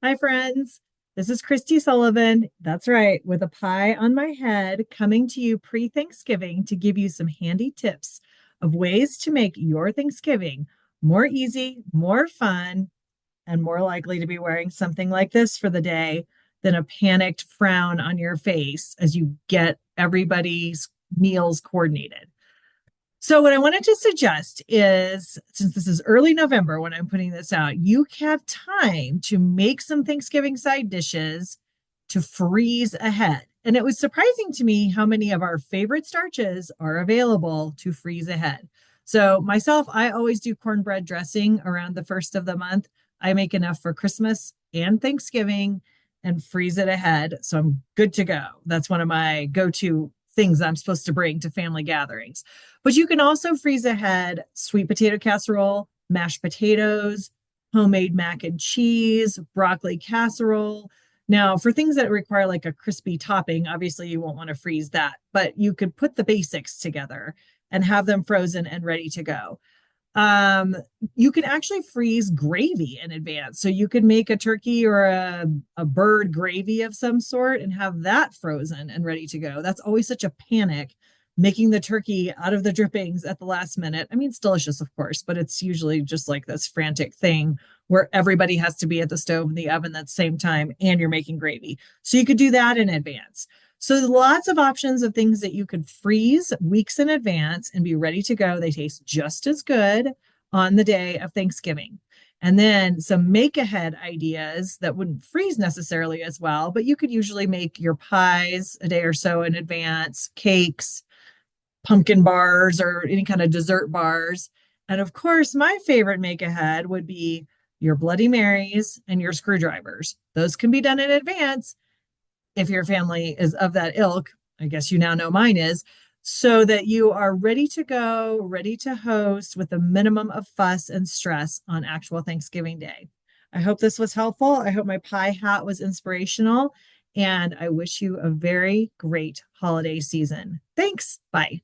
Hi, friends. This is Kristi Sullivan. That's right, with a pie on my head, coming to you pre Thanksgiving to give you some handy tips of ways to make your Thanksgiving more easy, more fun, and more likely to be wearing something like this for the day than a panicked frown on your face as you get everybody's meals coordinated. So, what I wanted to suggest is since this is early November when I'm putting this out, you have time to make some Thanksgiving side dishes to freeze ahead. And it was surprising to me how many of our favorite starches are available to freeze ahead. So, myself, I always do cornbread dressing around the first of the month. I make enough for Christmas and Thanksgiving and freeze it ahead. So, I'm good to go. That's one of my go to things I'm supposed to bring to family gatherings. But you can also freeze ahead sweet potato casserole, mashed potatoes, homemade mac and cheese, broccoli casserole. Now, for things that require like a crispy topping, obviously you won't want to freeze that, but you could put the basics together and have them frozen and ready to go. Um, you can actually freeze gravy in advance. So you could make a turkey or a bird gravy of some sort and have that frozen and ready to go. That's always such a panic making the turkey out of the drippings at the last minute. I mean, it's delicious, of course, but it's usually just like this frantic thing where everybody has to be at the stove and the oven at the same time and you're making gravy. So you could do that in advance. So there's lots of options of things that you could freeze weeks in advance and be ready to go. They taste just as good on the day of Thanksgiving. And then some make ahead ideas that wouldn't freeze necessarily as well, but you could usually make your pies a day or so in advance, cakes, pumpkin bars, or any kind of dessert bars. And of course, my favorite make ahead would be your Bloody Marys and your screwdrivers. Those can be done in advance if your family is of that ilk. I guess you now know mine is, so that you are ready to go, ready to host with a minimum of fuss and stress on actual Thanksgiving Day. I hope this was helpful. I hope my pie hat was inspirational. And I wish you a very great holiday season. Thanks. Bye.